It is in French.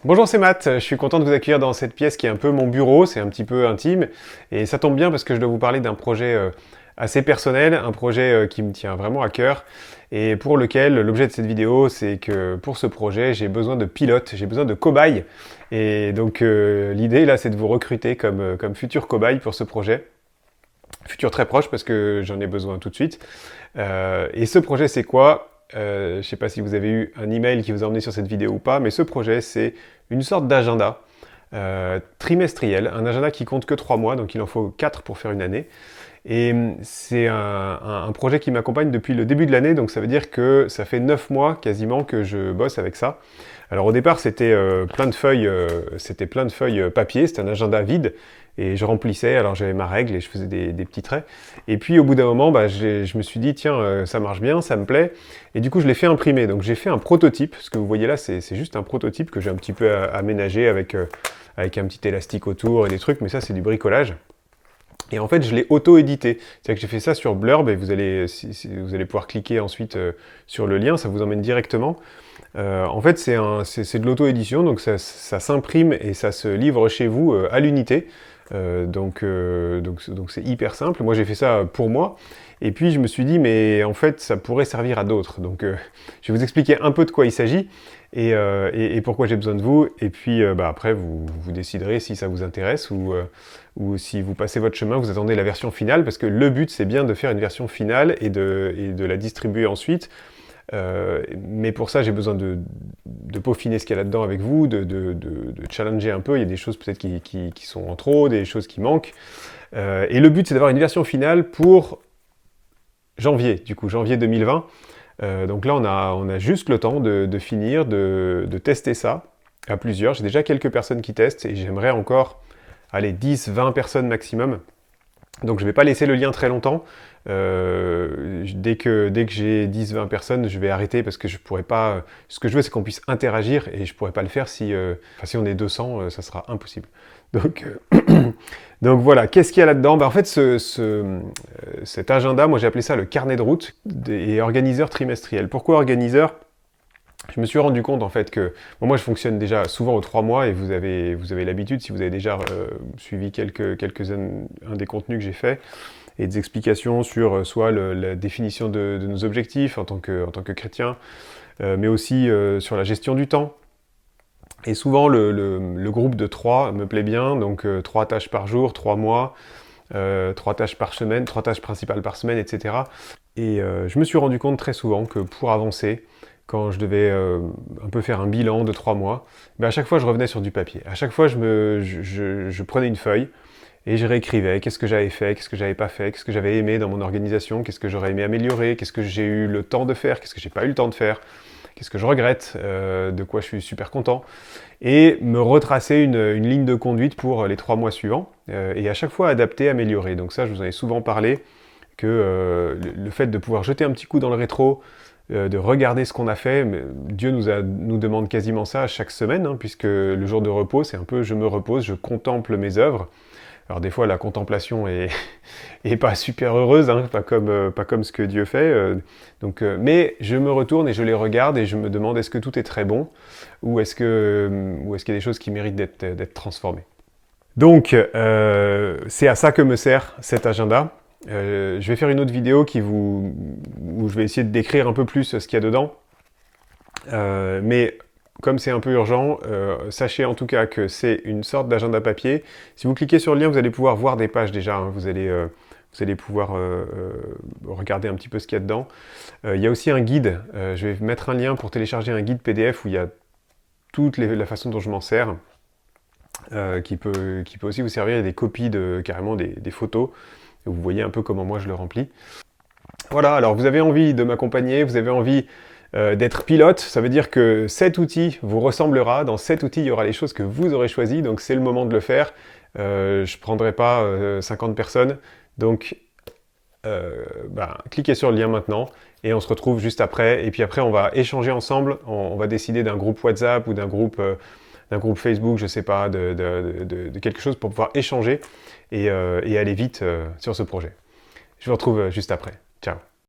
Bonjour, c'est Matt, je suis content de vous accueillir dans cette pièce qui est un peu mon bureau, c'est un petit peu intime, et ça tombe bien parce que je dois vous parler d'un projet assez personnel, un projet qui me tient vraiment à cœur, et pour lequel l'objet de cette vidéo, c'est que pour ce projet, j'ai besoin de pilotes, j'ai besoin de cobayes, et donc l'idée là, c'est de vous recruter comme futur cobaye pour ce projet. Futur très proche parce que j'en ai besoin tout de suite. Et ce projet, c'est quoi? Je ne sais pas si vous avez eu un email qui vous a emmené sur cette vidéo ou pas, mais ce projet, c'est une sorte d'agenda trimestriel, un agenda qui compte que 3 mois, donc il en faut 4 pour faire une année. Et c'est un projet qui m'accompagne depuis le début de l'année, donc ça veut dire que ça fait 9 mois quasiment que je bosse avec ça. Alors au départ, c'était plein de feuilles papier, c'était un agenda vide, et je remplissais, alors j'avais ma règle et je faisais des petits traits. Et puis au bout d'un moment, je me suis dit, tiens, ça marche bien, ça me plaît, et du coup je l'ai fait imprimer. Donc j'ai fait un prototype, ce que vous voyez là, c'est juste un prototype que j'ai un petit peu aménagé avec un petit élastique autour et des trucs, mais ça c'est du bricolage. Et en fait, je l'ai auto-édité. C'est-à-dire que j'ai fait ça sur Blurb et vous allez pouvoir cliquer ensuite sur le lien, ça vous emmène directement. En fait, c'est de l'auto-édition, donc ça s'imprime et ça se livre chez vous à l'unité. Donc c'est hyper simple. Moi, j'ai fait ça pour moi. Et puis, je me suis dit, mais en fait, ça pourrait servir à d'autres. Donc, je vais vous expliquer un peu de quoi il s'agit et pourquoi j'ai besoin de vous. Et puis, après, vous déciderez si ça vous intéresse ou si vous passez votre chemin, vous attendez la version finale. Parce que le but, c'est bien de faire une version finale et de la distribuer ensuite. Mais pour ça, j'ai besoin de peaufiner ce qu'il y a là-dedans avec vous, de challenger un peu. Il y a des choses peut-être qui sont en trop, des choses qui manquent. Et le but, c'est d'avoir une version finale pour janvier, du coup, janvier 2020. Donc là, on a juste le temps de finir, de tester ça à plusieurs. J'ai déjà quelques personnes qui testent et j'aimerais encore, allez, 10, 20 personnes maximum. Donc je ne vais pas laisser le lien très longtemps. Dès que j'ai 10-20 personnes, je vais arrêter parce que je pourrais pas... Ce que je veux, c'est qu'on puisse interagir et je pourrais pas le faire si si on est 200, ça sera impossible. Donc, donc voilà, qu'est-ce qu'il y a là-dedans? En fait, cet agenda, moi j'ai appelé ça le carnet de route et organiseur trimestriel. Pourquoi organiseur? Je me suis rendu compte en fait que moi je fonctionne déjà souvent aux 3 mois et vous avez l'habitude, si vous avez déjà suivi un des contenus que j'ai fait et des explications sur soit la définition de nos objectifs en tant que chrétien, mais aussi sur la gestion du temps. Et souvent le groupe de 3 me plaît bien, donc 3 tâches par jour, 3 mois, 3 tâches par semaine, 3 tâches principales par semaine, etc. Et je me suis rendu compte très souvent que pour avancer, quand je devais un peu faire un bilan de 3 mois, à chaque fois je revenais sur du papier. À chaque fois je prenais une feuille et je réécrivais qu'est-ce que j'avais fait, qu'est-ce que j'avais pas fait, qu'est-ce que j'avais aimé dans mon organisation, qu'est-ce que j'aurais aimé améliorer, qu'est-ce que j'ai eu le temps de faire, qu'est-ce que j'ai pas eu le temps de faire, qu'est-ce que je regrette, de quoi je suis super content, et me retracer une ligne de conduite pour les 3 mois suivants, et à chaque fois adapter, améliorer. Donc ça, je vous en ai souvent parlé, que le fait de pouvoir jeter un petit coup dans le rétro, de regarder ce qu'on a fait. Dieu nous demande quasiment ça chaque semaine, hein, puisque le jour de repos, c'est un peu je me repose, je contemple mes œuvres. Alors des fois, la contemplation est pas super heureuse, hein, pas comme ce que Dieu fait. Mais je me retourne et je les regarde et je me demande est-ce que tout est très bon ou est-ce qu'il y a des choses qui méritent d'être transformées. Donc, c'est à ça que me sert cet agenda. Je vais faire une autre vidéo où je vais essayer de décrire un peu plus ce qu'il y a dedans. Mais comme c'est un peu urgent, sachez en tout cas que c'est une sorte d'agenda papier. Si vous cliquez sur le lien, vous allez pouvoir voir des pages déjà. Hein. Vous allez pouvoir regarder un petit peu ce qu'il y a dedans. Il y a aussi un guide. Je vais mettre un lien pour télécharger un guide PDF où il y a toute la façon dont je m'en sers. Qui peut aussi vous servir. Il y a des copies carrément des photos. Vous voyez un peu comment moi je le remplis. Voilà, alors vous avez envie de m'accompagner, vous avez envie d'être pilote, ça veut dire que cet outil vous ressemblera. Dans cet outil, il y aura les choses que vous aurez choisies, donc c'est le moment de le faire. Je ne prendrai pas 50 personnes, donc cliquez sur le lien maintenant et on se retrouve juste après. Et puis après, on va échanger ensemble, on va décider d'un groupe WhatsApp ou d'un groupe Facebook, je sais pas, de quelque chose pour pouvoir échanger et aller vite sur ce projet. Je vous retrouve juste après. Ciao.